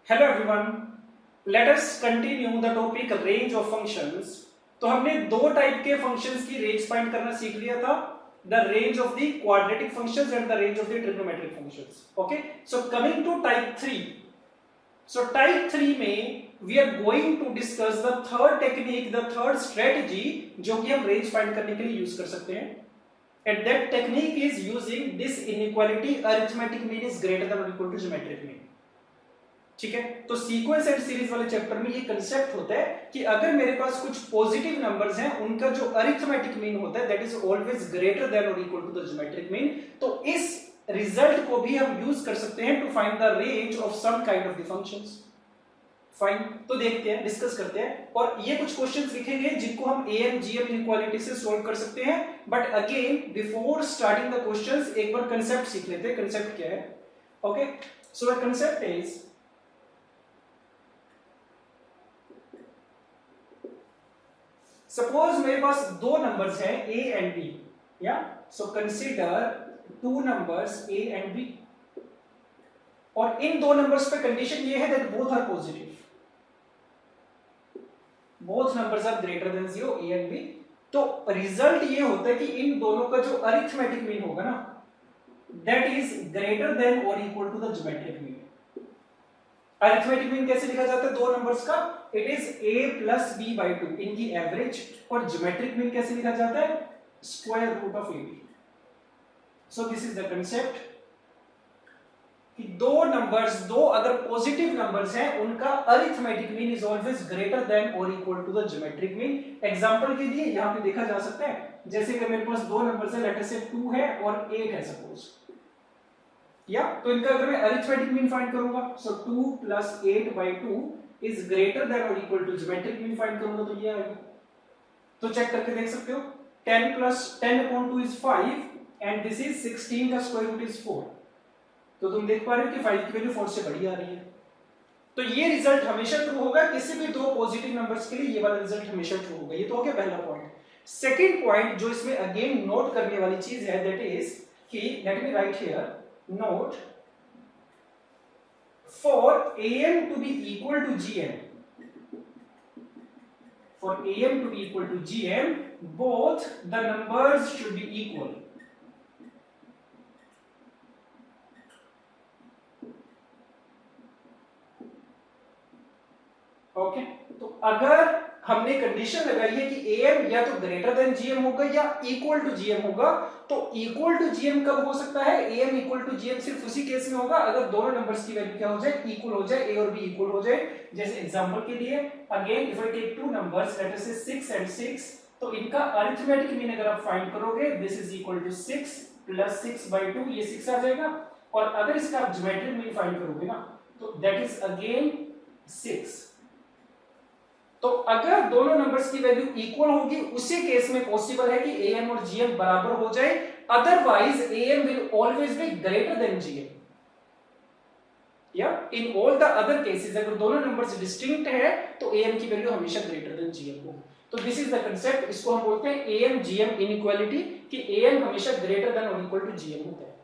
Hello everyone, let us continue the topic range of functions. तो हमने दो type के फंक्शंस की रेंज फाइंड करना सीख लिया था, the range of the quadratic functions and the range of the trigonometric functions. Okay, so coming to type 3। So type 3 में we are going to discuss the third technique, the third strategy जो कि हम range find करने के लिए use कर सकते हैं। And that technique is using this inequality arithmetic mean is greater than और इक्वल टू ज्योमेट्रिक मीन। ठीक है, तो सीक्वेंस एंड सीरीज वाले चैप्टर में ये कंसेप्ट होता है कि अगर मेरे पास कुछ पॉजिटिव नंबर्स हैं, उनका जो अरिथमेटिक मीन होता है that is always greater than और equal to the geometric mean. तो इस रिजल्ट को भी हम यूज कर सकते हैं to find the range of some kind of the functions. Fine, तो देखते हैं, डिस्कस करते हैं। और ये कुछ क्वेश्चंस लिखेंगे जिनको हम एएम जीएम इनइक्वालिटी से सॉल्व कर सकते हैं। But again before starting the questions एक बार कंसेप्ट सीख लेते हैं। कंसेप्ट क्या है? Okay, so the concept is, suppose मेरे पास दो नंबर्स हैं a एंड b, या so consider two numbers a and b, और इन दो नंबर्स पे कंडीशन ये है that both are positive, both numbers are greater than 0 a and b। तो रिजल्ट ये होता है कि इन दोनों का जो अरिथमेटिक मीन होगा ना दैट इज ग्रेटर देन और equal to the geometric mean. Arithmetic mean कैसे लिखा जाता है दो नंबर्स का? It is a plus b by 2 इनकी एवरेज। और ज्योमेट्रिक मीन कैसे लिखा जाता है? Square root of ab। So this is the concept कि दो नंबर्स, दो अगर पॉजिटिव नंबर्स हैं, उनका arithmetic mean is always greater than और equal to the geometric mean. Example के लिए यहां पे देखा जा सकता है, जैसे कि मेरे पास दो नंबर्स है, लेट अस से 2 है और 8 है सपोज, या तो इनका अगर मैं अरिथमेटिक मीन फाइंड करूंगा, so 2 plus 8 by 2 is greater than और equal to geometric mean find करूंगा तो ये आएगा। तो चेक करके देख सकते हो, 10 plus 10 upon 2 is 5 and this is 16 का स्क्वायर रूट इज 4। तो तुम देख पा रहे हो कि 5 की वैल्यू 4 से बड़ी आ रही है। तो ये रिजल्ट हमेशा ट्रू होगा, किसी भी दो पॉजिटिव नंबर्स के लिए ये वाला रिजल्ट हमेशा ट्रू होगा। ये तो हो गया पहला पॉइंट। सेकंड पॉइंट जो इसमें अगेन नोट करने वाली चीज है दैट इज कि late me right here note for am to be equal to gm, for am to be equal to gm both the numbers should be equal। Okay, तो अगर हमने कंडीशन लगाई है कि am या तो ग्रेटर देन gm होगा या इक्वल टू gm होगा, तो इक्वल टू gm कब हो सकता है? am इक्वल टू gm सिर्फ उसी केस में होगा अगर दोनों नंबर्स की वैल्यू क्या हो जाए? इक्वल हो जाए, a और b इक्वल हो जाए। जैसे एग्जांपल के लिए again if I take two numbers let us say 6 and 6, तो इनका अरिथमेटिक मीन अगर आप फाइंड करोगे this is equal to 6 plus 6 by 2, ये 6 आ जाएगा। और अगर इसका आप ज्योमेट्रिक मीन फाइंड करोगे ना तो दैट इज अगेन 6। तो अगर दोनों नंबर्स की वैल्यू इक्वल होगी उसी केस में पॉसिबल है कि am और gm बराबर हो जाए, otherwise am will always be greater then gm। या in all the other cases अगर दोनों नंबर्स डिस्टिंक्ट है तो am की वैल्यू हमेशा ग्रेटर देन gm हो। तो दिस इज द कांसेप्ट, इसको हम बोलते हैं am gm इनइक्वालिटी, कि am हमेशा ग्रेटर देन और इक्वल टू gm होता है।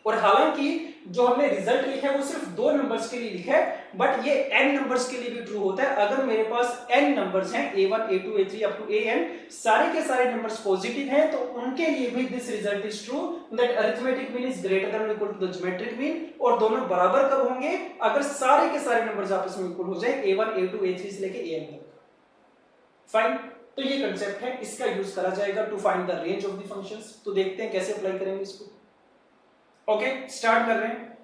और हालांकि जो हमने रिजल्ट लिखा है वो सिर्फ दो नंबर्स के लिए लिखा है, बट ये n नंबर्स के लिए भी ट्रू होता है। अगर मेरे पास n नंबर्स हैं a1 a2 a3 up to an, सारे के सारे नंबर्स पॉजिटिव हैं, तो उनके लिए भी this result is true that arithmetic mean is greater than और equal to the geometric mean. और दोनों बराबर कब होंगे? अगर सारे के सारे नंबर्स आपस में इक्वल हो जाए, a1 a2 a3 से लेके an तक। फाइन, तो ये कांसेप्ट है, इसका यूज करा जाएगा to find the range of the functions. तो देखते हैं कैसे अप्लाई करेंगे इसको। ओके, स्टार्ट कर रहे हैं।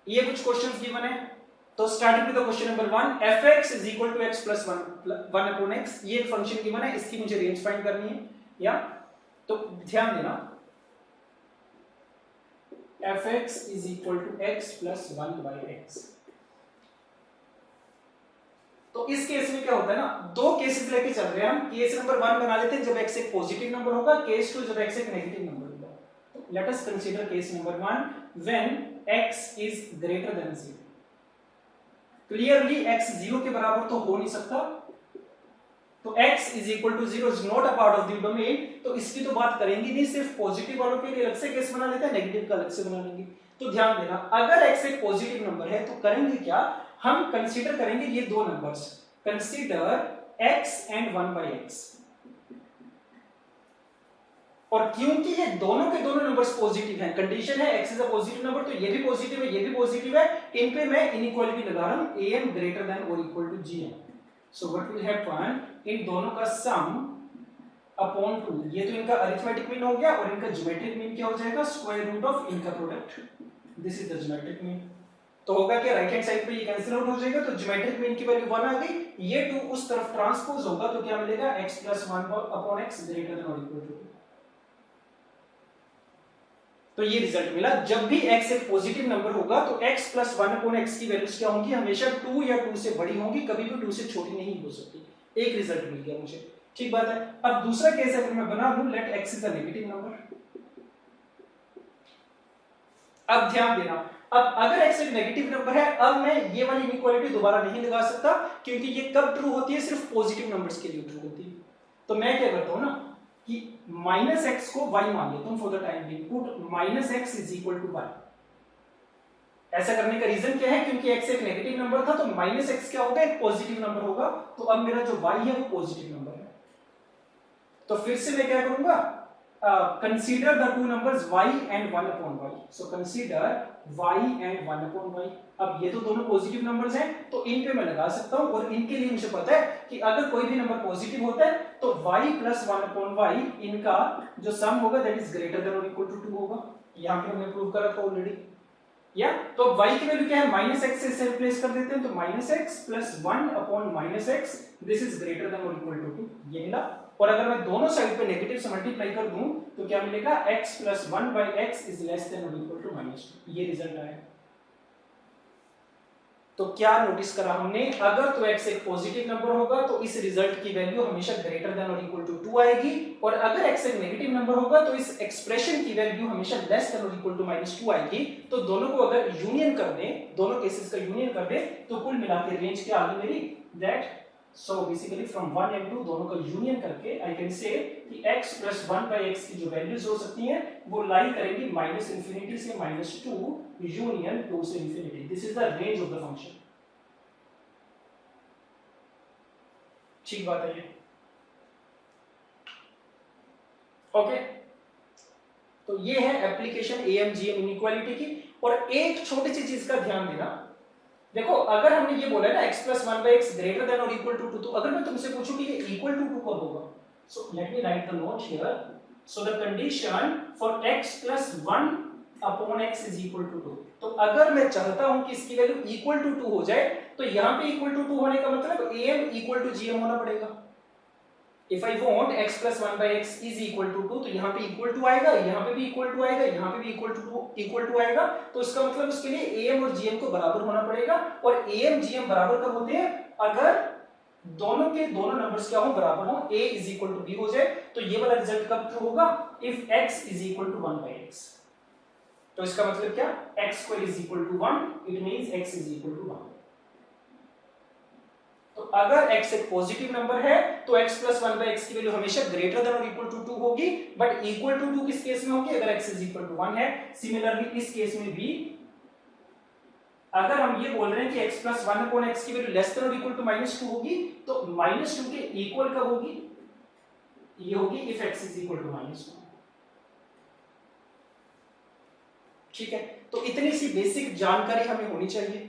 ये कुछ क्वेश्चंस गिवन है, तो starting with the question number 1, fx is equal to x plus 1 upon x। ये एक फंक्शन गिवन है, इसकी मुझे रेंज फाइंड करनी है। या तो ध्यान देना, fx is equal to x plus 1 by x। तो इस केस में क्या होता है ना, दो केसेस लेके चल रहे हैं हम। केस नंबर 1 बना लेते हैं जब x एक पॉजिटिव नंबर होगा, केस 2 जब x एक नेगेटिव नंबर होगा। Let us consider case number 1 when x is greater than 0। Clearly x 0 के बराबर तो हो नहीं सकता, तो x is equal to 0 is not a part of the domain। तो इसकी तो बात करेंगे नहीं, सिर्फ पॉजिटिव वालों के लिए अलग से केस बना लेते हैं, नेगेटिव का अलग से बना लेंगे। तो ध्यान देना, अगर x एक पॉजिटिव नंबर है तो करेंगे क्या, हम कंसीडर करेंगे ये दो numbers, consider x and 1/x, और क्योंकि ये दोनों के दोनों नंबर्स पॉजिटिव हैं, कंडीशन है x is a positive number, तो ये भी पॉजिटिव है, ये भी पॉजिटिव है, इन पे मैं इनइक्वालिटी लगा रहा हूं am ग्रेटर देन और equal to gm। So what will happen, इन दोनों का सम अपॉन 2, ये तो इनका अरिथमेटिक मीन हो गया, और इनका ज्योमेट्रिक मीन क्या हो जाएगा, स्क्वायर रूट ऑफ इनका product, this is the geometric mean. तो होगा क्या, राइट हैंड साइड पे ये कैंसिल आउट हो जाएगा, तो ज्योमेट्रिक मीन की वैल्यू 1 आ गई, ये 2 उस तरफ ट्रांसपोज होगा, तो क्या मिलेगा, x + 1 upon x greater than और इक्वल टू 2। तो ये रिजल्ट मिला, जब भी x एक पॉजिटिव नंबर होगा तो x + 1 अपॉन x की वैल्यूज क्या होंगी, हमेशा 2 या 2 से बड़ी होंगी, कभी भी 2 से छोटी नहीं हो सकती। एक रिजल्ट मिल गया मुझे, ठीक बात है। अब दूसरा केस अगर मैं बना लूं, let x is a negative number. अब ध्यान देना, अब अगर x एक नेगेटिव नंबर है, अब मैं ये वाली इनइक्वालिटी दोबारा नहीं लगा सकता, क्योंकि ये कब ट्रू होती है, सिर्फ पॉजिटिव नंबर्स के लिए ट्रू होती है। तो मैं क्या करता हूं ना कि -x को y मान लेता हूं for the time being, put -x = y। ऐसा करने का रीजन क्या है, क्योंकि x एक नेगेटिव नंबर था, तो -x क्या होगा, एक पॉजिटिव नंबर होगा, तो अब मेरा जो y है वो पॉजिटिव नंबर है। तो फिर से मैं क्या करूंगा, consider the two numbers y and 1 upon y। So consider y and 1 upon y। अब ये तो दोनों पॉजिटिव नंबर्स हैं, तो इन पे मैं लगा सकता हूं, और इनके लिए मुझे पता है कि अगर कोई भी नंबर पॉजिटिव होता है तो y + 1 upon y, इनका जो सम होगा दैट इज ग्रेटर देन और इक्वल टू 2 होगा। यहां पे हमने प्रूव करा था ऑलरेडी, या तो y की वैल्यू क्या है, -x से इसे रिप्लेस कर देते हैं, तो -x + 1 upon -x, this is greater than और इक्वल टू 2, ये मिला। और अगर मैं दोनों साइड पे नेगेटिव से मल्टीप्लाई कर दूं तो क्या मिलेगा, x + 1/x is less than और इक्वल टू -2, ये रिजल्ट आया। तो क्या नोटिस करा हमने, अगर तो x एक पॉजिटिव नंबर होगा तो इस रिजल्ट की वैल्यू हमेशा ग्रेटर देन और इक्वल टू 2 आएगी, और अगर x एक नेगेटिव नंबर होगा तो इस एक्सप्रेशन की वैल्यू हमेशा लेस देन और इक्वल टू -2 आएगी। तो दोनों को अगर यूनियन कर दें, दोनों केसेस का यूनियन कर दें, तो कुल मिला के रेंज क्या आ गई मेरी, that so basically from 1 and 2 दोनों का यूनियन करके आई कैन से कि x + 1/x की जो वैल्यूज हो सकती हैं वो लाई करेंगी -∞ से -2 यूनियन 2 से ∞। This is the range of the function. ठीक बात है ये, ओके। तो ये है एप्लीकेशन AMGM इनइक्वालिटी की। और एक छोटी सी चीज का ध्यान देना, देखो अगर हमने ये बोला है ना x + 1/x ग्रेटर देन और इक्वल टू 2, तो अगर मैं तुमसे पूछूं कि ये इक्वल टू 2 कब होगा, so let me write the note here. So the condition for x + 1 upon x is equal to 2, तो अगर मैं चाहता हूं कि इसकी वैल्यू इक्वल टू 2 हो जाए, तो यहां पे इक्वल टू 2 होने का मतलब am = gm होना पड़ेगा। If I want x + 1/x is equal to 2, तो यहाँ पे इक्वल टू आएगा, यहाँ पे भी इक्वल टू आएगा, यहाँ पे भी इक्वल टू आएगा, तो इसका मतलब उसके लिए am और gm को बराबर होना पड़ेगा। और am gm बराबर कब होते हैं, अगर दोनों के दोनों नंबर्स क्या हो, बराबर हो, a = b हो जाए। तो ये वाला रिजल्ट कब ट्रू होगा, if x = 1/x। तो इसका मतलब क्या, x² = 1, इट मींस x = 1। तो अगर x एक पॉजिटिव नंबर है तो x + 1/x की वैल्यू हमेशा ग्रेटर देन और इक्वल टू 2 होगी, बट इक्वल टू 2 किस केस में होगी, अगर x = 1 है। सिमिलरली इस केस में भी अगर हम ये बोल रहे हैं कि x + 1 upon x की वैल्यू लेस देन और इक्वल टू -2 होगी, तो -2 के इक्वल कब होगी, ये होगी if x = -1। ठीक है, तो इतनी सी बेसिक जानकारी हमें होनी चाहिए,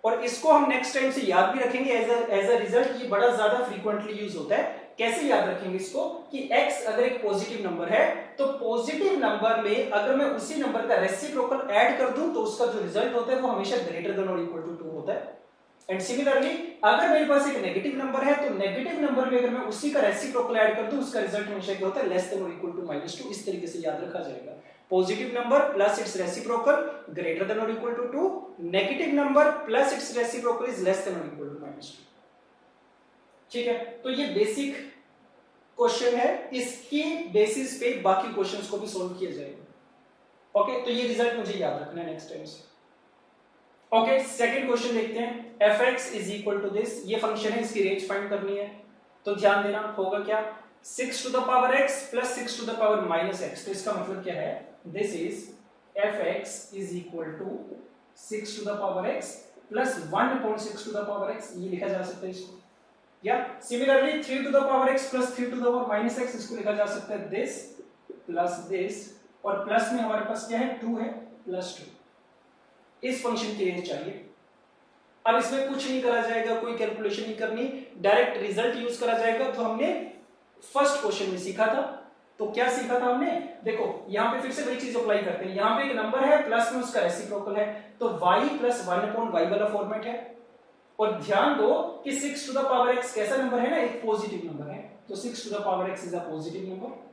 और इसको हम नेक्स्ट टाइम से याद भी रखेंगे एज अ रिजल्ट। ये बड़ा ज्यादा फ्रीक्वेंटली यूज होता है। कैसे याद रखेंगे इसको, कि x अगर एक पॉजिटिव नंबर है तो पॉजिटिव नंबर में अगर मैं उसी नंबर का रेसिप्रोकल ऐड कर दूं तो उसका जो रिजल्ट होता है वो हमेशा ग्रेटर देन और इक्वल टू 2 होता है। एंड सिमिलरली अगर मेरे पास एक नेगेटिव नंबर है तो नेगेटिव नंबर में अगर मैं उसी का रेसिप्रोकल ऐड कर दूं उसका रिजल्ट हमेशा क्या होता है, लेस देन और इक्वल टू -2। इस तरीके से याद रखा जाएगा, positive number plus its reciprocal greater than और equal to 2, negative number plus its reciprocal is less than और इक्वल टू -2। ठीक है, तो ये बेसिक क्वेश्चन है, इसकी बेसिस पे बाकी क्वेश्चंस को भी सॉल्व किया जाएगा। ओके, तो ये रिजल्ट मुझे याद रखना है नेक्स्ट टाइम से। ओके, सेकंड क्वेश्चन देखते हैं। fx = दिस, ये फंक्शन है, इसकी रेंज फाइंड करनी है। तो ध्यान देना, होगा क्या, 6 to the power x plus 6 to the power -x। तो इसका मतलब क्या है, this is fx is equal to 6 to the power x plus 1 upon 6 to the power x, ये लिखा जा सकता है इसको। या similarly 3 to the power x plus 3 to the power minus x, इसको लिखा जा सकता है this plus this, और प्लस में हमारे पास क्या है 2 है प्लस 2। इस फंक्शन के लिए चाहिए। अब इसमें कुछ नहीं करा जाएगा, कोई कैलकुलेशन नहीं करनी, डायरेक्ट रिजल्ट यूज करा जाएगा। तो हमने फर्स्ट क्वेश्चन में सीखा था, तो क्या सीखा था हमने, देखो यहाँ पे फिर से वही चीज अप्लाई करते हैं। यहाँ पे एक नंबर है प्लस में उसका रेसिप्रोकल है, तो y प्लस 1 अपॉन y वाला फॉर्मेट है। और ध्यान दो कि 6 टू द पावर x कैसा नंबर है ना, एक पॉजिटिव नंबर है, तो 6 to the power x is a positive number.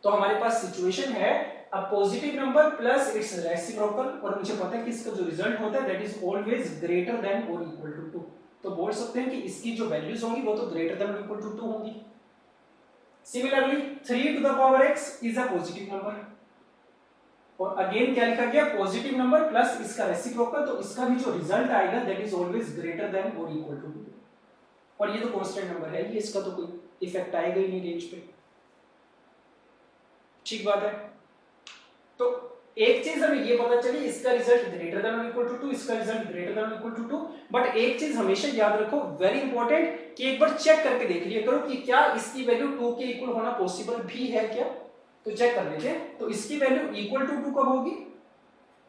तो हमारे पास सिचुएशन है a positive number plus its reciprocal, और मुझे पता है कि इसका जो रिजल्ट होता है that is always greater than और इक्वल टू 2। तो बोल सकते हैं कि इसकी जो वैल्यूज होंगी वो तो ग्रेटर देन और इक्वल टू 2 होंगी। Similarly 3 to the power x is a positive number, और अगेन क्या लिखा गया, पॉजिटिव नंबर प्लस इसका रेसिप्रोकल, तो इसका भी जो रिजल्ट आएगा that is always greater than और इक्वल टू 2। और ये तो कांस्टेंट नंबर है, ये इसका तो कोई इफेक्ट आएगा ही नहीं रेंज पे। ठीक बात है। तो एक चीज हमें ये पता चली, इसका रिजल्ट ग्रेटर देन और इक्वल टू 2, इसका रिजल्ट ग्रेटर देन और इक्वल टू 2। बट एक चीज हमेशा याद रखो, वेरी इंपॉर्टेंट, कि एक बार चेक करके देख लिया करो कि क्या इसकी वैल्यू 2 के इक्वल होना पॉसिबल भी है क्या। तो चेक कर लेते हैं। तो इसकी वैल्यू इक्वल टू 2 कब होगी,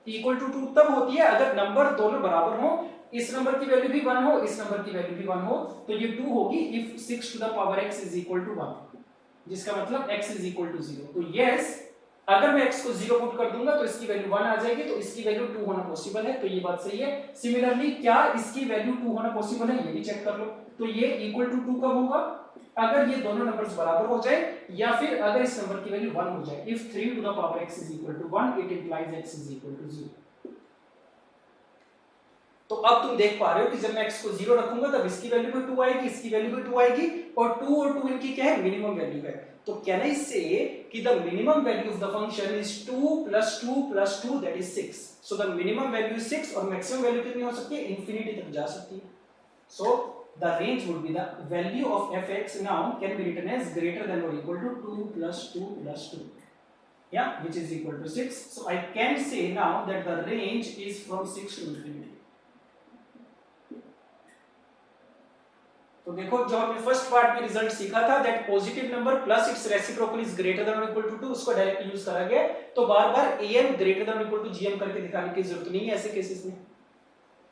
इक्वल टू 2 तब होती है अगर नंबर दोनों बराबर हो, इस नंबर की वैल्यू भी 1 हो, इस नंबर की वैल्यू भी 1 हो, तो ये 2 होगी if 6 to the power x is equal to 1, जिसका मतलब x इज इक्वल टू 0। तो यस, अगर मैं x को 0 पुट कर दूंगा तो इसकी वैल्यू 1 आ जाएगी, तो इसकी वैल्यू 2 होना पॉसिबल है, तो ये बात सही है। सिमिलरली क्या इसकी वैल्यू 2 होना पॉसिबल है, ये भी चेक कर लो। तो ये इक्वल टू 2 कब होगा, अगर ये दोनों नंबर्स बराबर हो जाए, या फिर अगर इस नंबर की वैल्यू 1 हो जाए। If 3 to the power x is equal to 1 it implies x is equal to 0। तो अब तुम देख पा रहे हो कि जब मैं x को 0 रखूंगा तब इसकी वैल्यू भी 2 आएगी, इसकी वैल्यू भी 2 आएगी, और 2 इनकी क्या है, मिनिमम वैल्यू है। तो कैन आई से कि the minimum value of the function is 2 plus 2 plus 2 that is 6। So the minimum value is 6 और मैक्सिमम वैल्यू कितनी हो सकती है, इंफिनिटी तक जा सकती है। सो the range would be the value of fx now can be written as greater than or equal to 2 plus 2 plus 2, yeah, which is equal to 6. So I can say now that the range is from 6 to infinity. तो देखो जो हमने first part में result सीखा था that positive number plus its reciprocal is greater than और equal to 2, उसको direct use करा गया। तो बार-बार am ग्रेटर देन और इक्वल टू gm करके दिखाने की जरूरत नहीं है ऐसे केसेस में।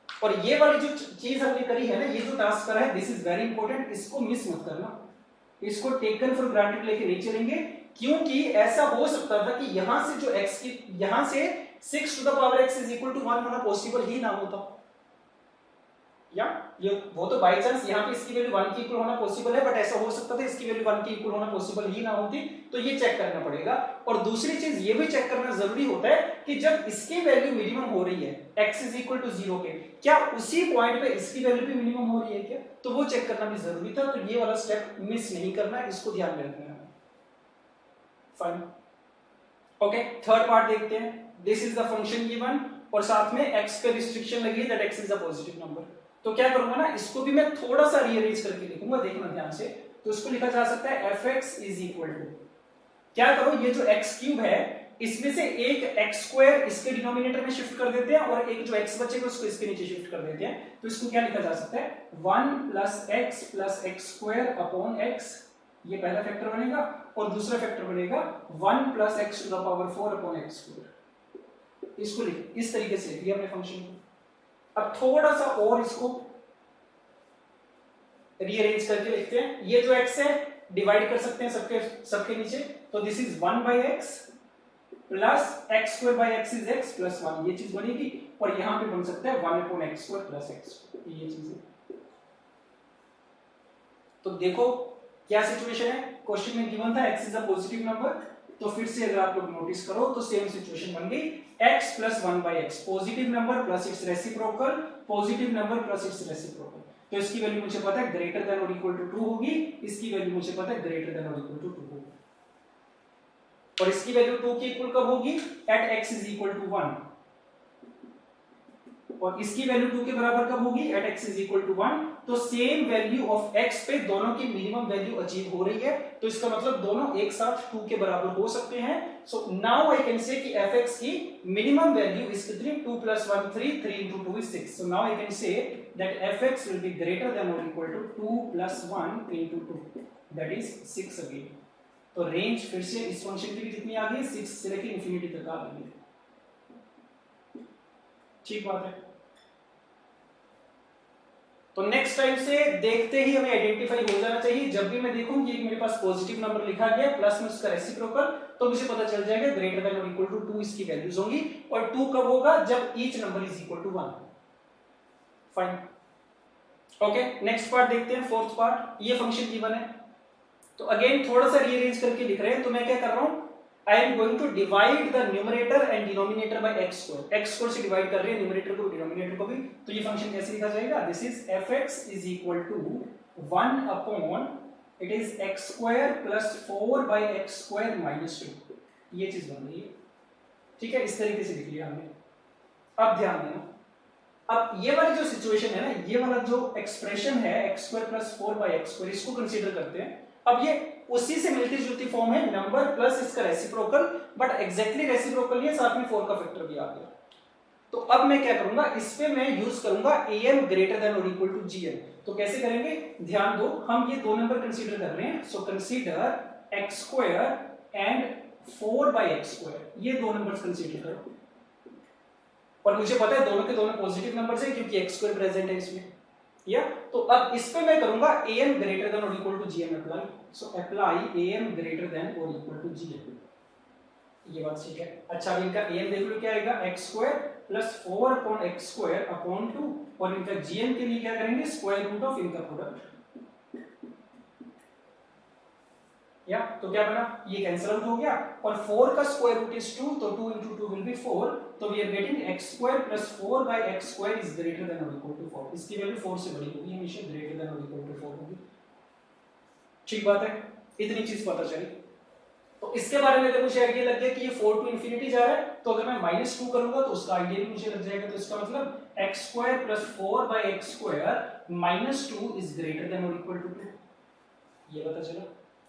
और ये वाली जो चीज हमने करी है ना, ये जो टास्क करा है, दिस इज वेरी इंपॉर्टेंट, इसको मिस मत करना, इसको टेकन फॉर ग्रांटेड लेके नहीं चलेंगे, क्योंकि ऐसा हो सकता था कि यहां से जो x की, यहां से 6 to the power x is equal to 1 होना पॉसिबल ही ना होता, या ये वो तो बाय चांस यहाँ पे इसकी वैल्यू 1 के इक्वल होना पॉसिबल है, बट ऐसा हो सकता था इसकी वैल्यू 1 के इक्वल होना पॉसिबल ही ना होती। तो ये चेक करना पड़ेगा। और दूसरी चीज ये भी चेक करना जरूरी होता है कि जब इसकी वैल्यू मिनिमम हो रही है x इज इक्वल टू 0 के, क्या उसी पॉइंट पे इसकी वैल्यू भी मिनिमम हो रही है क्या, तो वो चेक करना भी जरूरी था। तो ये वाला स्टेप मिस नहीं करना है, इसको ध्यान में रखना है। फाइन, ओके, थर्ड पार्ट देखते हैं। This is the function given और साथ में x पे रिस्ट्रिक्शन लगी है that x is a positive number. तो क्या करूंगा ना, इसको भी मैं थोड़ा सा रीअरेंज करके लिखूंगा, देखना ध्यान से। तो इसको लिखा जा सकता है fx इज इक्वल टू, क्या करो, ये जो x क्यूब है इसमें से एक x स्क्वायर इसके डिनोमिनेटर में शिफ्ट कर देते हैं और एक जो x बचेगा उसको इसके नीचे शिफ्ट कर देते हैं। तो इसको क्या लिखा जा सकता है, 1 plus x square upon x, ये पहला फैक्टर बनेगा, और दूसरा फैक्टर बनेगा 1 plus x to the power 4 upon x square. इसको लिख, इस तरीके से लिख दिया हमने फंक्शन को। अब थोड़ा सा और इसको रीअरेंज करके लिखते हैं। ये जो x है डिवाइड कर सकते हैं सबके नीचे, तो this is 1 by x plus x square by x is x plus 1, ये चीज बनेगी। और यहां पे बन सकता है 1 upon x square plus x, ये चीज है। तो देखो क्या सिचुएशन है, क्वेश्चन में गिवन था x is a positive number, तो फिर से अगर आप लोग नोटिस करो तो सेम सिचुएशन बन गई, x plus 1 by x, positive number plus its reciprocal, positive number plus its reciprocal. तो इसकी वैल्यू मुझे पता है ग्रेटर देन और इक्वल टू 2 होगी, इसकी वैल्यू मुझे पता है ग्रेटर देन और इक्वल टू 2 होगी। और इसकी वैल्यू 2 के इक्वल कब होगी, at x is equal to 1, और इसकी वैल्यू 2 के बराबर कब होगी, at x is equal to 1। तो सेम वैल्यू ऑफ x पे दोनों की मिनिमम वैल्यू अचीव हो रही है, तो इसका मतलब दोनों एक साथ 2 के बराबर हो सकते हैं। सो नाउ आई कैन से कि fx की मिनिमम वैल्यू इज कितनी, 2 + 1 3, 3 × 2 is 6। So now I can say that fx will be greater than और equal to 2 + 1 × 2, that is 6 again. तो रेंज फिर से इस फंक्शन की भी कितनी आ गई, 6 से लेकर इंफिनिटी तक आ गई। ठीक बात है। तो नेक्स्ट टाइम से देखते ही हमें आइडेंटिफाई हो जाना चाहिए, जब भी मैं देखूं कि मेरे पास पॉजिटिव नंबर लिखा गया प्लस में उसका रेसिप्रोकल, तो मुझे पता चल जाएगा ग्रेटर देन और इक्वल टू 2 इसकी वैल्यूज होंगी। और 2 कब होगा, जब each number is equal to 1। Fine, okay. Next part देखते हैं, फोर्थ पार्ट। ये फंक्शन गिवन है, तो अगेन थोड़ा सा रीअरेंज करके लिख रहे हैं। तो मैं क्या कर रहा हूं, I am going to divide the numerator and denominator by x square। x square से डिवाइड कर रहे हैं न्यूमरेटर को डिनोमिनेटर को भी। तो ये फंक्शन कैसे लिखा जाएगा, this is fx is equal to 1 upon it is x square plus 4 by x square minus 2। ये चीज बन रही है, ठीक है, इस तरीके से लिख लिया हमने। अब ध्यान देना, अब ये वाली जो सिचुएशन है ना, ये वाला जो एक्सप्रेशन है x square plus 4 by x square, इसको कंसीडर करते हैं। अब ये उसी से मिलती जुलती फॉर्म है, नंबर प्लस इसका रेसिप्रोकल, बट एग्जैक्टली रेसिप्रोकल नहीं है, साथ में 4 का फैक्टर भी आ गया। तो अब मैं क्या करूंगा, इस पे मैं यूज करूंगा am ग्रेटर देन और इक्वल टू gm। तो कैसे करेंगे, ध्यान दो, हम ये दो नंबर कंसीडर कर रहे हैं। So consider x square and 4 by x square, ये दो नंबर्स कंसीडर करो। और मुझे पता है दोनों के दोनों पॉजिटिव नंबर्स हैं क्योंकि x स्क्वायर प्रेजेंट है इसमें, या तो अब इस पे मैं करूंगा am ग्रेटर देन और equal to gm apply. So apply am greater than और इक्वल टू gm। ये बात ठीक है। अच्छा, इनका am देख लो क्या आएगा, x square plus 4 upon x square upon 2, और इनका gm के लिए क्या करेंगे, स्क्वायर रूट ऑफ इनका प्रोडक्ट। या तो क्या बना, ये कैंसिल आउट हो गया, और 4 का स्क्वायर रूट इज 2, तो 2 × 2 विल बी 4। तो we are getting x square plus 4 by x square is greater than और इक्वल टू 4। इसकी वैल्यू 4 से बड़ी होगी, हमेशा ग्रेटर देन और इक्वल टू 4 होगी। ठीक बात है, इतनी चीज पता चली। तो इसके बारे में अगर मुझे आइडिया लग गया कि ये 4 टू इंफिनिटी जा रहा है, तो अगर मैं -2 करूंगा तो उसका आइडिया भी मुझे लग जाएगा। तो इसका मतलब x square plus 4 by x square -2 is greater than और इक्वल टू 2, ये पता चला।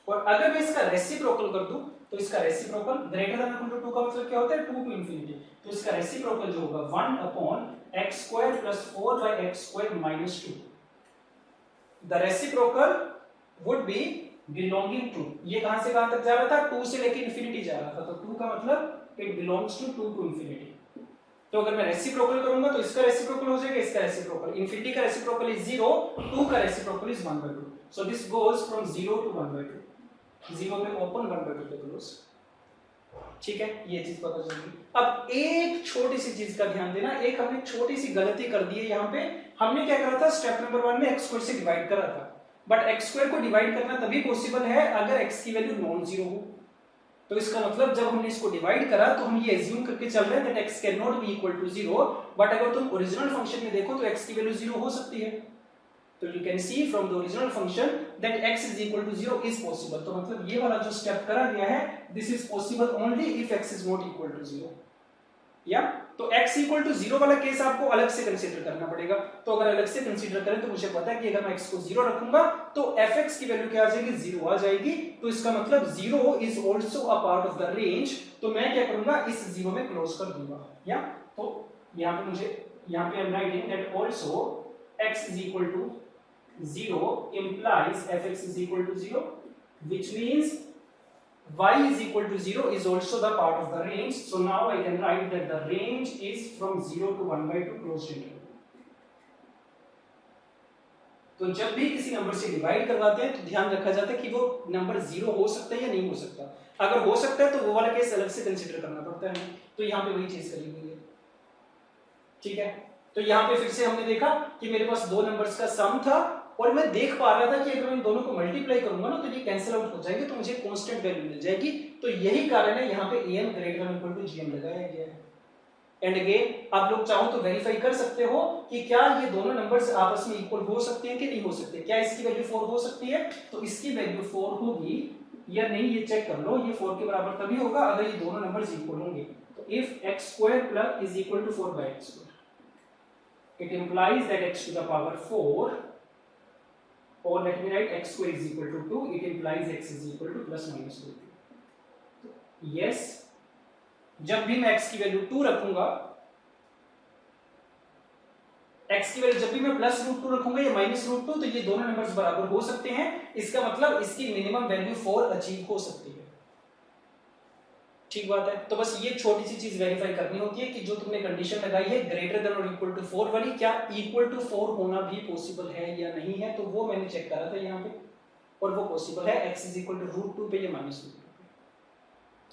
और अगर मैं इसका रेसिप्रोकल कर दूं, तो इसका reciprocal greater than equal to 2 का मतलब क्या होता है, 2 टू इंफिनिटी। तो इसका रेसिप्रोकल जो होगा 1 upon x square plus 4 by x square minus 2। The reciprocal would be belonging to, ये कहां से कहां तक जा रहा था, 2 से लेकर इंफिनिटी जा रहा था। तो 2 का मतलब it belongs to 2 to infinity. तो अगर मैं रेसिप्रोकल करूंगा तो इसका रेसिप्रोकल हो जाएगा, इसका रेसिप्रोकल, इंफिनिटी का रेसिप्रोकल इज 0, 2 का reciprocal is 1/2। So this goes from 0 to 1/2, 0 पे ओपन 1/2 पे क्लोज। ठीक है, ये चीज पता चल गई। अब एक छोटी सी चीज का ध्यान देना, एक हमने छोटी सी गलती कर दी है यहाँ पे। हमने क्या करा था, स्टेप नंबर 1 में x स्क्वायर से डिवाइड करा था, बट x स्क्वायर को डिवाइड करना तभी पॉसिबल है अगर x की वैल्यू नॉन जीरो हो। तो इसका मतलब जब हमने इसको डिवाइड करा तो हम ये एज्यूम करके चल रहे हैं that x can not be equal to 0, but अगर तुम ओरिजिनल फंक्शन में देखो तो x की वैल्यू 0 हो सकती है। तो you can see from the original function that x is equal to 0 is possible। तो मतलब ये वाला जो स्टेप करा गया है, this is possible only if x is not equal to 0। या तो x equal to 0 वाला केस आपको अलग से कंसीडर करना पड़ेगा। तो अगर अलग से कंसीडर करें तो मुझे पता है कि अगर मैं x को 0 रखूंगा तो fx की वैल्यू क्या आ जाएगी, 0 आ जाएगी। तो इसका मतलब 0 is also a part of the range। तो मैं क्या करूंगा, इस 0 में क्लोज कर दूंगा। या तो यहाँ पे मुझे, यहाँ पे I'm writing that also x is equal to 0 implies fx is equal to 0, which means y is equal to 0 is also the part of the range। So now I can write that the range is from 0 to 1/2 closed interval। तो जब भी किसी number से divide करवाते हैं तो ध्यान रखा जाता है कि वो नंबर 0 हो सकता है या नहीं हो सकता। अगर हो सकता है तो वो वाला केस अलग से कंसीडर करना पड़ता है। तो यहाँ पे वही चीज करी हुई है। ठीक है, तो यहाँ पे फिर से हमने देखा कि मेरे पास दो नंबर्स का सम था और मैं देख पा रहा था कि अगर मैं इन दोनों को मल्टीप्लाई करूंगा ना तो ये कैंसिल आउट हो जाएंगे, तो मुझे कांस्टेंट वैल्यू मिल जाएगी। तो यही कारण है यहाँ पे am greater than equal to gm लगाया गया है। एंड अगेन आप लोग चाहो तो वेरीफाई कर सकते हो कि क्या ये दोनों नंबर्स आपस में इक्वल हो सकते हैं कि नहीं हो सकते। क्या इसकी वैल्यू 4 हो सकती है, तो इसकी वैल्यू 4 होगी या नहीं ये चेक कर लो। ये 4 के बराबर तभी होगा अगर ये दोनों नंबर्स इक्वल होंगे। तो if x square plus is equal to 4 by x square, it implies that x to the power 4, or let me write x square is equal to 2, it implies x is equal to plus minus 2. Yes, जब भी मैं x की value 2 रखूंगा, x की value जब भी मैं plus root 2 रखूंगा या माइनस रूट 2, तो ये दोनों नंबर्स बराबर हो सकते हैं। इसका मतलब इसकी मिनिमम वैल्यू 4 अचीव हो सकती है। ठीक बात है। तो बस ये छोटी सी चीज वेरीफाई करनी होती है कि जो तुमने कंडीशन लगाई है ग्रेटर देन और इक्वल टू 4 वाली, क्या इक्वल टू 4 होना भी पॉसिबल है या नहीं है, तो वो मैंने चेक करा था यहाँ पे, और वो पॉसिबल है। x is equal to root 2 पे या माइनस रूट 2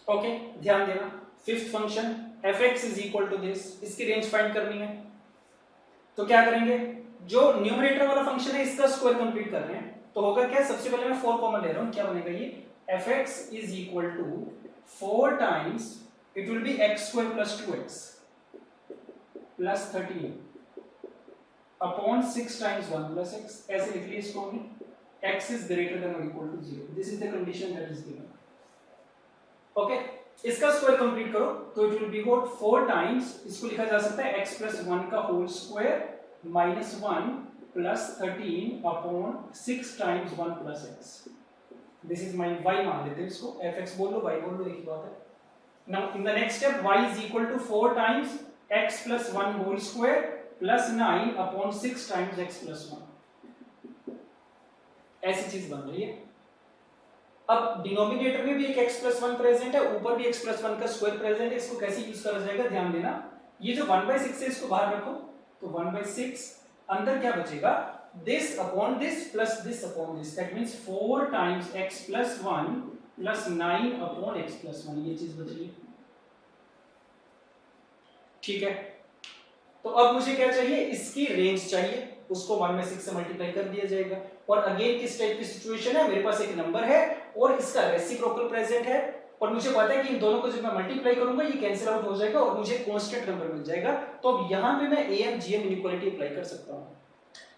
पे। ओके, ध्यान देना। Fifth function fx is equal to this, इसकी रेंज फाइंड करनी है। तो क्या करेंगे, जो न्यूमरेटर वाला फंक्शन है इसका स्क्वायर कंप्लीट कर रहे हैं, तो होगा क्या, सबसे पहले मैं 4 कॉमन ले रहा हूं, क्या बनेगा ये, fx is equal to 4 times it will be x square plus 2x plus 13 upon 6 times 1 plus x, ऐसे लिख लिया इसको हमने, x is greater than or equal to 0, this is the condition that is given. Okay, इसका square complete करो तो it will be what, 4 times, इसको लिखा जा सकता है x plus 1 का whole square minus 1 plus 13 upon 6 times 1 plus x. This is my y मान लेते हैं इसको, fx बोल लो, y बोल लो, एक ही बात है। Now in the next step y is equal to 4 times x plus 1 whole square plus 9 upon 6 times x plus 1, ऐसी चीज बन रही है। अब डिनोमिनेटर में भी एक x plus 1 प्रेजेंट है, ऊपर भी x plus 1 का स्क्वायर प्रेजेंट है, इसको कैसे यूज करा जाएगा ध्यान देना। ये जो 1/6 है इसको बाहर रखो, तो 1/6 अंदर क्या बचेगा, this upon this plus this upon this, that means 4 times x plus 1 plus 9 upon x plus 1, ये चीज बच रही है। ठीक है, तो अब मुझे क्या चाहिए, इसकी रेंज चाहिए, उसको 1/6 से मल्टीप्लाई कर दिया जाएगा। और अगेन किस टाइप की सिचुएशन है, मेरे पास एक नंबर है और इसका रेसिप्रोकल प्रेजेंट है, और मुझे पता है कि इन दोनों को जब मैं मल्टीप्लाई करूंगा ये कैंसिल आउट हो जाएगा और मुझे कांस्टेंट नंबर मिल जाएगा। तो अब यहां पे मैं am gm इनइक्वालिटी अप्लाई कर सकता हूं।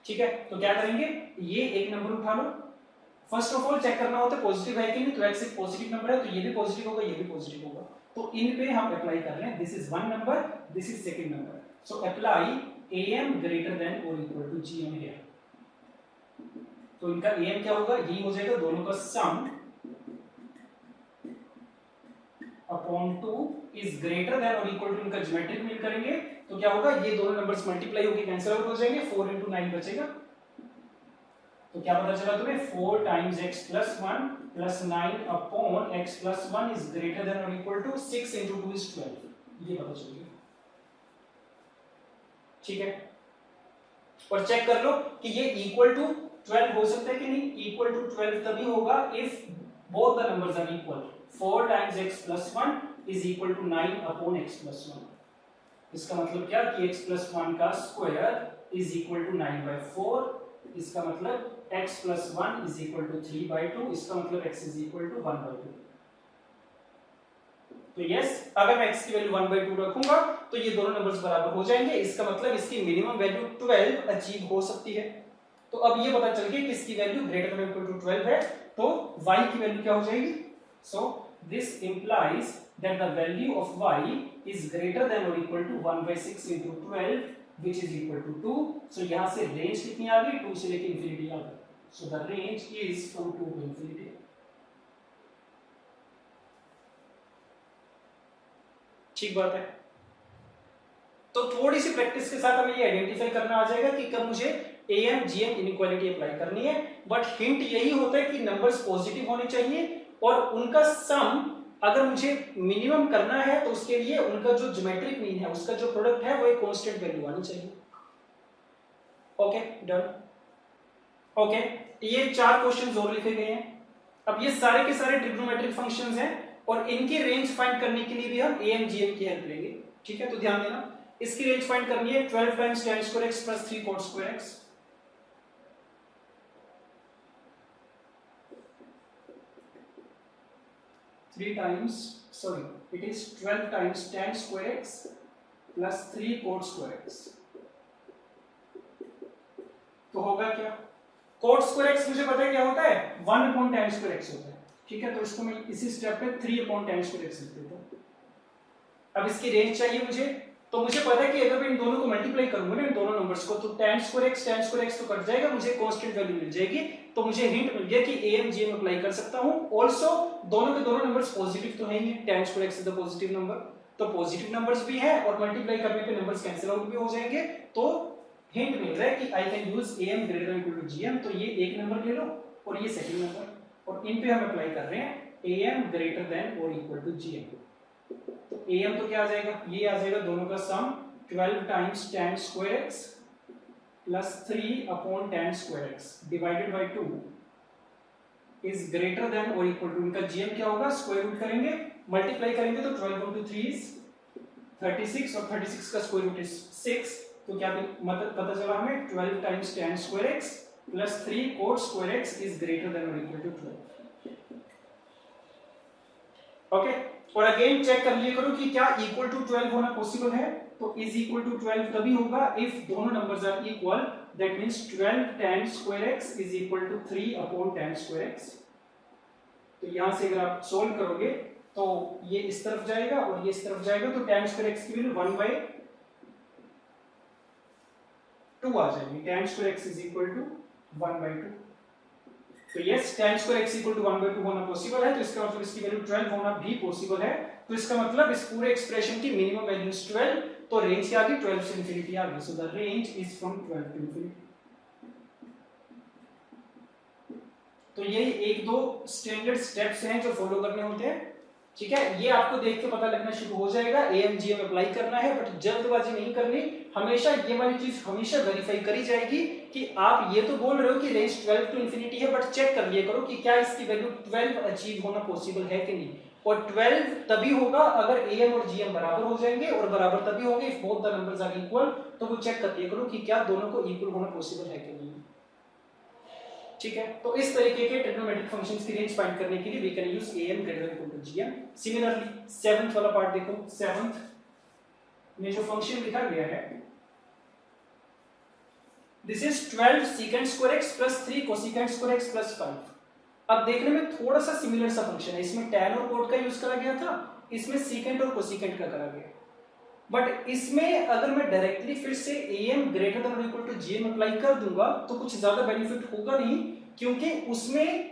ठीक है, तो क्या करेंगे, ये एक नंबर उठा लो, फर्स्ट ऑफ ऑल चेक करना होता है पॉजिटिव है कि नहीं, तो x एक पॉजिटिव नंबर है तो ये भी पॉजिटिव होगा, ये भी पॉजिटिव होगा, तो इन पे हम अप्लाई कर रहे हैं, this is one number, this is second number, so apply am greater than और इक्वल टू gm हियर। तो इनका am क्या होगा, यही हो जाएगा, दोनों का सम अपॉन 2 इज ग्रेटर देन और इक्वल टू, इनका ज्योमेट्रिक मीन करेंगे तो क्या होगा, ये दोनों नंबर्स मल्टीप्लाई होकर कैंसिल आउट हो जाएंगे, 4 into 9 बचेगा। तो क्या पता चला तुम्हें, 4 times x plus 1 plus 9 upon x plus 1 is greater than or equal to 6 into 2 is 12, ये पता चल गया। ठीक है, और चेक कर लो कि ये इक्वल टू 12 हो सकता है कि नहीं, इक्वल टू 12 तभी होगा if both the numbers are equal. 4 times x plus 1 is equal to 9 upon x plus 1, इसका मतलब क्या कि x plus 1 का स्क्वायर is equal to 9/4, इसका मतलब x plus 1 is equal to 3/2, इसका मतलब x is equal to 1/2। तो यस, अगर मैं x की वैल्यू 1/2 रखूंगा तो ये दोनों नंबर्स बराबर हो जाएंगे, इसका मतलब इसकी मिनिमम वैल्यू 12 अचीव हो सकती है। तो अब ये पता चल गया कि इसकी value greater than equal to 12 है, तो y की वैल्यू क्या हो जाएगी, so this implies that the value of y is greater than or equal to 1/6 into 12 which is equal to 2। so यहां से रेंज कितनी आ गई, 2 से लेके इंफिनिटी आ गई, so the range is from 2 to infinity। ठीक बात है, तो थोड़ी सी प्रैक्टिस के साथ हमें ये आइडेंटिफाई करना आ जाएगा कि कब मुझे am gm इनइक्वालिटी अप्लाई करनी है। बट हिंट यही होता है कि नंबर्स पॉजिटिव होने चाहिए और उनका सम अगर मुझे मिनिमम करना है तो उसके लिए उनका जो ज्योमेट्रिक मीन है, उसका जो प्रोडक्ट है वो एक कांस्टेंट वैल्यू आनी चाहिए। Okay, done. ओके, ये 4 क्वेश्चंस और लिखे गए हैं। अब ये सारे के सारे ट्रिग्नोमेट्रिक फंक्शंस हैं और इनकी रेंज फाइंड करने के लिए भी हम am gm की हेल्प लेंगे। ठीक है, तो ध्यान देना, इसकी रेंज फाइंड करनी है 12 times tan square x plus 3 cot square x। it is 12 times tan square x plus 3 cot square x। तो होगा क्या, cot square x मुझे पता है क्या होता है, 1 upon tan square x होता है। ठीक है, तो इसको मैं इसी स्टेप पे 3 upon tan square x लिख देता हूं। अब इसकी रेंज चाहिए मुझे, तो मुझे पता है कि अगर मैं इन दोनों को मल्टीप्लाई करूंगा ना, इन दोनों नंबर्स को, तो tan स्क्वायर x तो कट जाएगा, मुझे कांस्टेंट वैल्यू मिल जाएगी। तो मुझे हिंट मिल गया कि am gm अप्लाई कर सकता हूं। ऑल्सो दोनों के दोनों नंबर्स पॉजिटिव तो हैं ही, tan square x is the positive number, तो पॉजिटिव नंबर्स भी है और मल्टीप्लाई करने पे नंबर्स कैंसिल आउट भी हो जाएंगे। तो हिंट मिल रहा है कि I can use am greater than equal to gm। तो ये एक नंबर ले लो और ये सेकंड नंबर, और इन पे हम अप्लाई कर रहे हैं am ग्रेटर देन और इक्वल टू gm। तो am तो क्या आ जाएगा, ये आ जाएगा दोनों का सम 12 times tan square x plus 3 upon tan square x divided by 2 is greater than और इक्वल टू, इनका gm क्या होगा, स्क्वायर रूट करेंगे, मल्टीप्लाई करेंगे तो 12 into 3 इज 36 और 36 का स्क्वायर रूट इज 6। तो क्या मतलब पता चला हमें 12 times tan square x plus 3 cot square x is greater than और इक्वल टू 12। ओके, और अगेन चेक कर लिया करो कि क्या इक्वल टू 12 होना पॉसिबल है। तो इज इक्वल टू 12 तभी होगा इफ दोनों numbers are equal, that means 12 tan square x is equal to 3 upon tan square x। तो यहां से अगर आप सोल्व करोगे तो ये इस तरफ जाएगा और ये इस तरफ जाएगा, तो tan स्क्वायर x की वैल्यू 1/2 आ जाएगी। tan square x is equal to 1/2। तो yes, tan square x equal to 1/2 होना पॉसिबल है, तो इसका मतलब इसकी वैल्यू 12 होना भी पॉसिबल है। तो इसका मतलब इस पूरे एक्सप्रेशन की मिनिमम वैल्यू इज 12, तो रेंज क्या आ गई, 12 से इंफिनिटी आ गई। So the range is from 12 to infinity. तो ये एक दो स्टैंडर्ड स्टेप्स हैं जो फॉलो करने होते हैं, ठीक है। ये आपको देख के पता लगना शुरू हो जाएगा, AMGM अप्लाई करना है, बट जल्दबाजी नहीं करनी। हमेशा ये वाली चीज हमेशा वेरीफाई करी जाएगी कि आप ये तो बोल रहे हो कि रेंज 12 टू इंफिनिटी है, बट चेक कर लिया करो कि क्या इसकी वैल्यू 12 अचीव होना पॉसिबल है कि नहीं। और 12 तभी होगा अगर AM और GM बराबर हो जाएंगे, और बराबर तभी होंगे if both the numbers are equal. तो वो चेक कर लिया करो कि क्या दोनों को इक्वल होना पॉसिबल है कि नहीं, ठीक है। तो इस तरीके के ट्रिग्नोमेट्रिक फंक्शंस की रेंज फाइंड करने के लिए we can use am greater than equal to gm। Similarly 7th वाला पार्ट देखो, 7th में जो फंक्शन लिखा गया है, this is 12 secant square x plus 3 cosecant square x plus 5। अब देखने में थोड़ा सा सिमिलर सा फंक्शन है, इसमें tan और cot का यूज करा गया था, इसमें secant और cosecant का करा गया। बट इसमें अगर मैं डायरेक्टली फिर से am ग्रेटर देन और इक्वल टू gm अप्लाई कर दूंगा तो कुछ ज्यादा बेनिफिट होगा नहीं, क्योंकि उसमें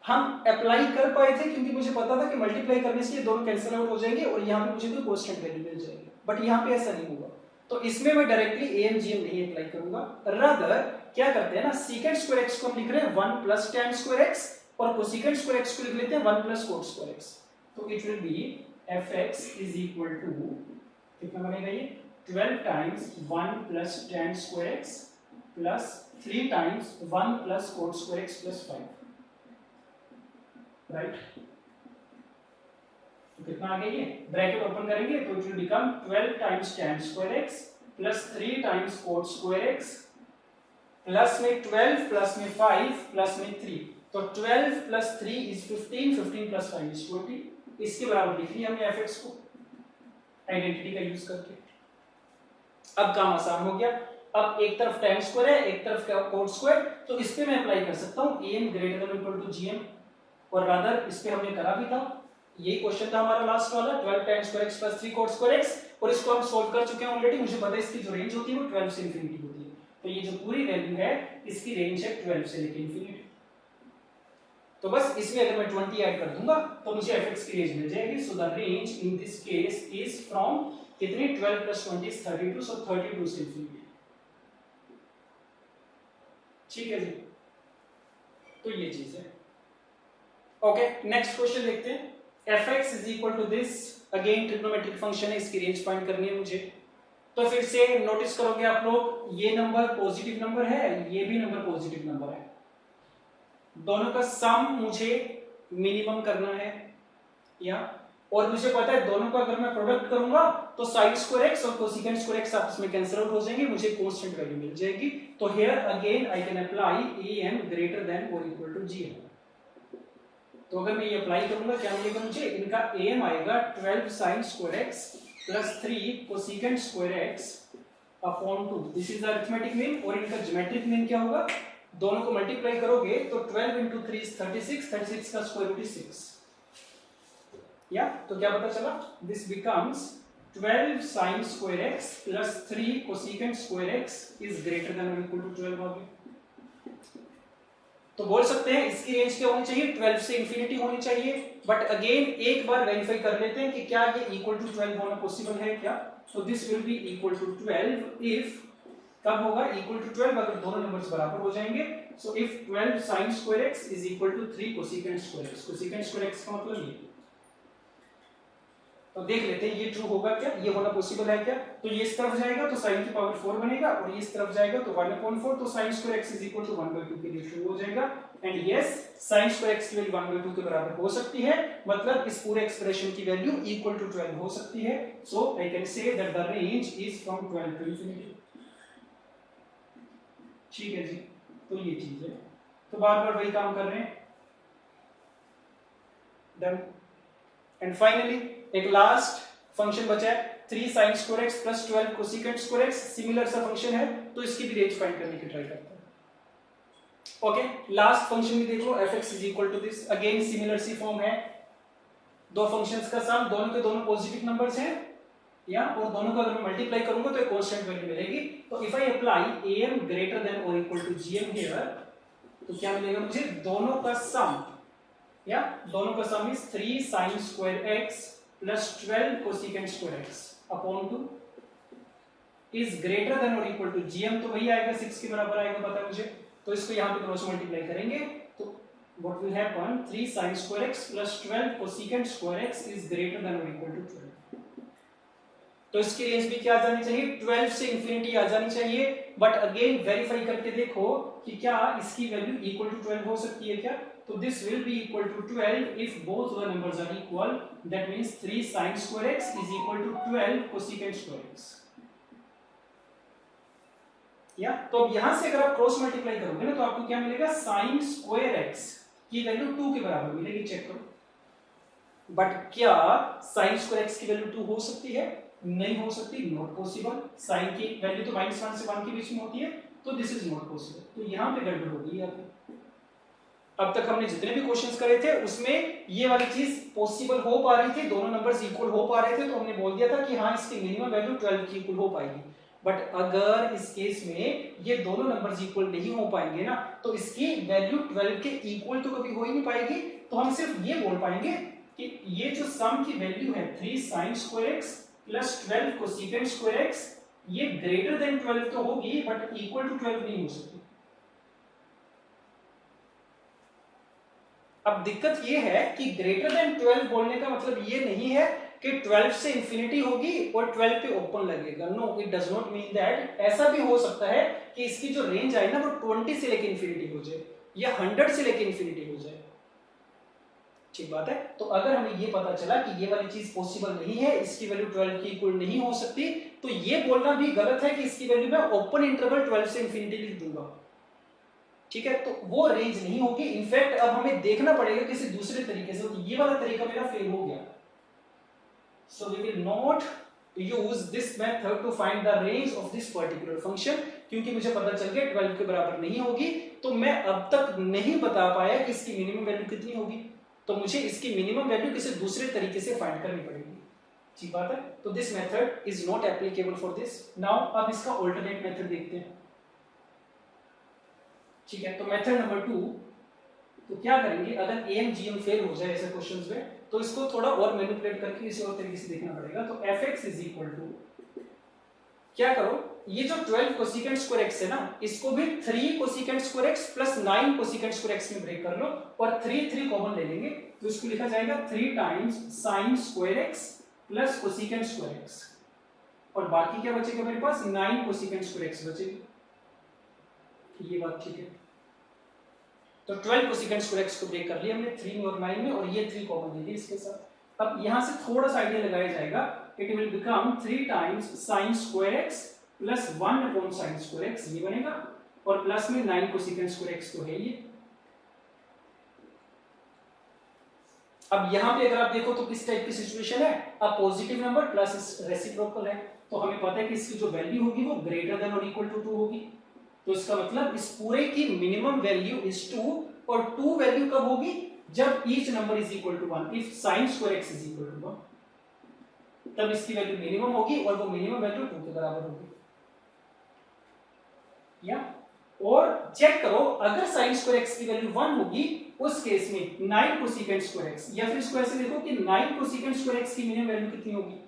हम अप्लाई कर पाए थे क्योंकि मुझे पता था कि मल्टीप्लाई करने से ये दोनों कैंसिल आउट हो जाएंगे और यहाँ पे मुझे कोई कांस्टेंट वैल्यू मिल जाएगी। बट यहाँ पे ऐसा नहीं होगा, तो इसमें मैं डायरेक्टली am gm नहीं अप्लाई करूंगा। रादर क्या करते हैं ना, secant स्क्वायर x को हम लिख रहे हैं 1 प्लस tan स्क्वायर x, और cosecant स्क्वायर x को लिख लेते हैं 1 प्लस cot स्क्वायर x। तो it will be fx is equal to कितना बनेगा ये 12 times 1 plus tan square x plus 3 times 1 plus cot square x plus 5, right. तो कितना आ गया ये, ब्रैकेट ओपन करेंगे तो it will become 12 times tan square x plus 3 times cot square x plus में 12 प्लस में 5 प्लस में 3। तो 12 प्लस 3 इज 15, 15 प्लस 5 इज 20। इसके बराबर लिख लिया हमने fx को आइडेंटिटी का यूज करके। अब काम आसान हो गया, अब एक तरफ tan स्क्वायर है, एक तरफ cot स्क्वायर, तो इस पे मैं अप्लाई कर सकता हूं am greater than equal to gm। और रादर इस पे हमने करा भी था, यही क्वेश्चन था हमारा लास्ट वाला, 12 tan square x plus 3 cot square x, और इसको हम सॉल्व कर चुके हैं ऑलरेडी। मुझे पता है इसकी जो रेंज होती है वो 12 से इंफिनिटी होती है, तो ये जो पूरी वैल्यू है इसकी रेंज है 12 से लेकर इंफिनिटी। तो बस इसमें अगर मैं 20 ऐड कर दूंगा तो मुझे fx की रेंज मिल जाएगी। सो the range in this case is from कितनी, 12 प्लस 20 इज 32, सो 32 से इंफिनिटी, ठीक है जी। तो ये चीज है। ओके, नेक्स्ट क्वेश्चन देखते हैं। fx is equal to this, again trigonometric function है, इसकी रेंज फाइंड करनी है मुझे। तो फिर से नोटिस करोगे आप लोग, ये नंबर पॉजिटिव नंबर है, ये भी नंबर पॉजिटिव नंबर है, दोनों का सम मुझे मिनिमम करना है या, और मुझे पता है दोनों का अगर मैं प्रोडक्ट करूंगा तो sin स्क्वायर x और cosecant स्क्वायर x आपस में कैंसिल आउट हो जाएंगे, मुझे कांस्टेंट वैल्यू मिल जाएगी। तो here again I can apply am greater than और इक्वल टू gm। तो अगर मैं ये अप्लाई करूंगा क्या मिलेगा मुझे, इनका am आएगा 12 sin square x plus 3 cosecant square x upon 2, this is the arithmetic mean. और इनका ज्योमेट्रिक मीन क्या होगा, दोनों को मल्टीप्लाई करोगे तो 12 into 3 is 36, 36 का स्क्वायर रूट इज 6 या। तो क्या पता चला, this becomes 12 sin square x plus 3 cosecant square x is greater than or equal to 12 होगी। तो बोल सकते हैं इसकी रेंज क्या होनी चाहिए, 12 से इंफिनिटी होनी चाहिए। बट अगेन एक बार वेरीफाई कर लेते हैं कि क्या ये इक्वल टू 12 होना पॉसिबल है क्या। तो this will be equal to 12 if, कब होगा इक्वल टू 12 अगर दोनों नंबर्स बराबर हो जाएंगे। So if 12 sin square x is equal to 3 cosecant square x, cosecant square x का मतलब ये। तो देख लेते हैं ये ट्रू होगा क्या, ये होना पॉसिबल है क्या। तो ये इस तरफ जाएगा तो sin की पावर 4 बनेगा और ये इस तरफ जाएगा तो 1/4, तो sin square x is equal to 1/2 के लिए ट्रू हो जाएगा। And yes sin square x की वैल्यू 1/2 के बराबर हो सकती है, मतलब इस पूरे एक्सप्रेशन की वैल्यू इक्वल टू 12 हो सकती है। So I can say that the range is from 12 to infinity. ठीक है जी, तो ये चीज है। तो बार बार वही काम कर रहे हैं। डन। एंड फाइनली एक लास्ट फंक्शन बचा है 3 sin square x plus 12 cosecant square x, similar सा फंक्शन है तो इसकी भी रेंज फाइंड करने की ट्राई करते हैं। ओके, लास्ट फंक्शन भी देखो fx is equal to this, again similar सी फॉर्म है। दो फंक्शंस का सम, दोनों के दोनों पॉजिटिव नंबर्स हैं या, और दोनों को अगर मैं मल्टीप्लाई करूंगा तो एक कांस्टेंट वैल्यू मिलेगी। तो if I apply am greater than और इक्वल टू gm हियर, तो क्या मिलेगा मुझे, दोनों का सम या दोनों का सम is 3 sin square x plus 12 cosecant square x upon 2 is greater than और इक्वल टू gm, तो वही आएगा 6 के बराबर आएगा, पता है मुझे। तो इसको यहाँ पे क्रॉस मल्टीप्लाई करेंगे तो what will happen, 3 sin square x plus 12 cosecant square x is greater than or equal to 12। तो इसकी रेंज भी क्या आ जानी चाहिए, 12 से इंफिनिटी आ जानी चाहिए। बट अगेन वेरीफाई करके देखो कि क्या इसकी वैल्यू इक्वल टू 12 हो सकती है क्या। तो this will be equal to 12 if both the numbers are equal, that means 3 sin square x is equal to 12 cosecant square x। या तो अब यहां से अगर आप क्रॉस मल्टीप्लाई करोगे ना तो आपको क्या मिलेगा, sin square x की वैल्यू 2 के बराबर मिलेगी, चेक करो। बट क्या sin square x की वैल्यू 2 हो सकती है, नहीं हो सकती, नॉट पॉसिबल। sin की वैल्यू तो -1 से 1 के बीच में होती है, तो दिस इज नॉट पॉसिबल। तो यहां पे गड़बड़ हो गई। अब तक हमने जितने भी क्वेश्चंस करे थे उसमें ये वाली चीज पॉसिबल हो पा रही थी, दोनों नंबर्स इक्वल हो पा रहे थे, तो हमने बोल दिया था कि हाँ इसकी मिनिमम वैल्यू 12 की इक्वल हो पाएगी। बट अगर इस केस में ये दोनों नंबर्स इक्वल नहीं हो पाएंगे ना, तो इसकी वैल्यू 12 के इक्वल तो कभी हो ही नहीं पाएगी। तो हम सिर्फ ये बोल पाएंगे कि ये जो सम की वैल्यू है 3 sin square x plus 12 cosecant square x, ये ग्रेटर देन 12 तो होगी बट इक्वल टू 12 नहीं हो सकती। अब दिक्कत ये है कि ग्रेटर देन 12 बोलने का मतलब ये नहीं है कि 12 से इंफिनिटी होगी और 12 पे ओपन लगेगा। No, it does not mean that. ऐसा भी हो सकता है कि इसकी जो रेंज आए ना वो 20 से लेके इंफिनिटी हो जाए या 100 से लेके इंफिनिटी हो जाए। ठीक बात है। तो अगर हमें ये पता चला कि ये वाली चीज पॉसिबल नहीं है, इसकी वैल्यू 12 की इक्वल नहीं हो सकती, तो ये बोलना भी गलत है कि इसकी वैल्यू मैं ओपन इंटरवल 12 से इंफिनिटी लिख दूंगा। ठीक है, तो वो रेंज नहीं होगी। इनफैक्ट अब हमें देखना पड़ेगा किसी दूसरे तरीके से। तो ये वाला तरीका मेरा फेल हो गया। So we will not use this method to find the range of this particular function, क्योंकि मुझे पता चल गया 12 के बराबर नहीं होगी। तो मैं अब तक नहीं बता पाया कि इसकी मिनिमम वैल्यू कितनी होगी, तो मुझे इसकी मिनिमम वैल्यू किसी दूसरे तरीके से फाइंड करनी पड़ेगी। ठीक बात है। तो this method is not applicable for this. Now अब इसका ऑल्टरनेट मेथड देखते हैं। ठीक है, तो मेथड नंबर 2, तो क्या करेंगे, अगर am gm फेल हो जाए ऐसे क्वेश्चंस में, तो इसको थोड़ा और मैनिपुलेट करके किसी और तरीके से देखना पड़ेगा। तो fx इज इक्वल टू, क्या करो, ये जो 12 cosecant square x है ना, इसको भी 3 cosecant square x plus 9 cosecant square x में ब्रेक कर लो और 3 कॉमन ले लेंगे, तो इसको लिखा जाएगा 3 times sin square x plus cosecant square x, और बाकी क्या बचेगा मेरे पास, 9 cosecant square x बचेगी। ये बात ठीक है। तो 12 cosecant square x को ब्रेक कर लिया हमने 3 और 9 में, और ये 3 कॉमन ले लिए इसके साथ। अब यहां से थोड़ा सा आइडिया लगाया जाएगा, it will become 3 times sin square x plus 1 upon sin square x, ये बनेगा, और प्लस में 9 cosecant square x तो है ये। अब यहां पे अगर आप देखो तो किस टाइप की सिचुएशन है, अब पॉजिटिव नंबर प्लस रेसिप्रोकल है, तो हमें पता है कि इसकी जो वैल्यू होगी वो ग्रेटर देन और इक्वल टू 2 होगी। तो इसका मतलब इस पूरे की मिनिमम वैल्यू इज 2, और 2 वैल्यू कब होगी, जब each number is equal to 1, if sin square x is equal to 1। तब इसकी वैल्यू मिनिमम होगी और वो मिनिमम वैल्यू 2 के बराबर होगी। या और चेक करो अगर sin स्क्वायर x की वैल्यू 1 होगी उस केस में 9 कोसेकेंट स्क्वायर x, या फिर इसको ऐसे देखो कि 9 कोसेकेंट स्क्वायर x की मिनिमम वैल्यू कितनी होगी।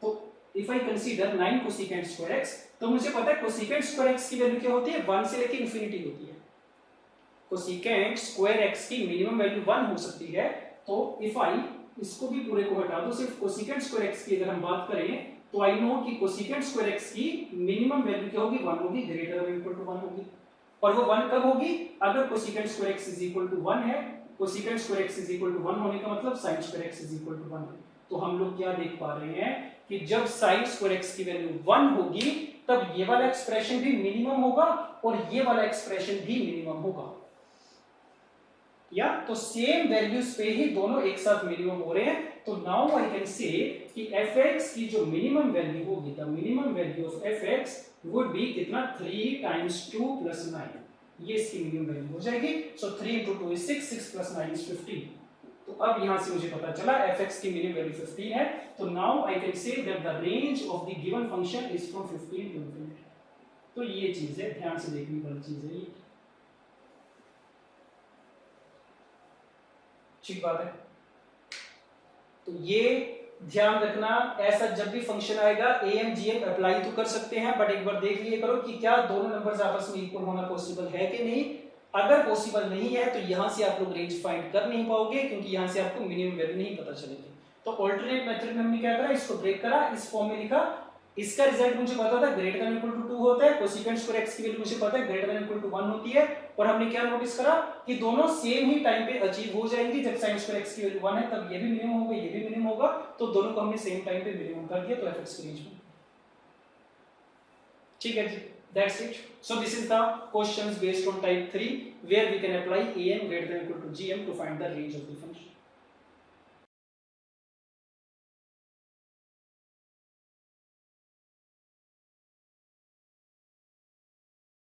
तो if I consider 9 cosecant square x, तो मुझे पता है कोसेकेंट स्क्वायर x की वैल्यू क्या होती है, 1 से लेकर इंफिनिटी होती है। कोसेकेंट स्क्वायर x की मिनिमम वैल्यू 1 हो सकती है। तो इफ आई इसको भी पूरे को हटा दो, सिर्फ कोसेकेंट स्क्वायर x की अगर हम बात करें तो आई नो कि कोसेकेंट स्क्वायर x की मिनिमम वैल्यू क्या होगी, 1 होगी, ग्रेटर देन इक्वल टू 1 होगी। और वो 1 कब होगी, अगर cosecant square x is equal to 1 है। Cosecant square x is equal to 1 होने का मतलब sin square x is equal to 1 है। तो हम लोग क्या देख पा रहे हैं कि जब sin स्क्वायर x की वैल्यू 1 होगी तब ये वाला एक्सप्रेशन भी मिनिमम होगा और ये वाला एक्सप्रेशन भी मिनिमम होगा। या तो सेम वैल्यूज पे ही दोनों एक साथ मिनिमम हो रहे हैं। तो नाउ आई कैन से कि fx की जो मिनिमम वैल्यू होगी, the minimum value of fx would be कितना, 3 times 2 plus 9, ये इसकी मिनिमम वैल्यू हो जाएगी। सो 3 into 2 is 6, 6 plus 9 is 15। तो अब यहां से मुझे पता चला fx की मिनिमम वैल्यू 15 है। तो now I can say that the range of the given function is from 15 to infinity. तो ये चीज है, ध्यान से देखने वाली चीज है ये। ठीक बात है। तो ये ध्यान रखना, ऐसा जब भी फंक्शन आएगा am gm अप्लाई तो कर सकते हैं, बट एक बार देख लिए करो कि क्या दोनों नंबर्स आपस में इक्वल होना पॉसिबल है कि नहीं। अगर पॉसिबल नहीं है तो यहां से आप लोग रेंज फाइंड कर नहीं पाओगे, क्योंकि यहां से आपको मिनिमम वैल्यू नहीं पता चलेगी। तो ऑल्टरनेट मेथड में हमने क्या करा, इसको ब्रेक करा, इस फॉर्म में लिखा। इसका रिजल्ट मुझे पता था ग्रेटर देन इक्वल टू 2 होता है, कोसेकेंट स्क्वायर x की वैल्यू मुझे पता है ग्रेटर देन इक्वल टू 1 होती है। और हमने क्या नोटिस करा कि दोनों सेम ही टाइम पे अचीव हो जाएंगी। जब sin स्क्वायर x की वैल्यू 1 है तब ये भी मिनिमम होगा, ये भी मिनिमम होगा। तो दोनों को हमने सेम टाइम पे मिनिमम कर दिया, तो fx की रेंज में। ठीक है जी, that's it. So this is the questions based on type 3 where we can apply am greater than equal to gm to find the range of the function.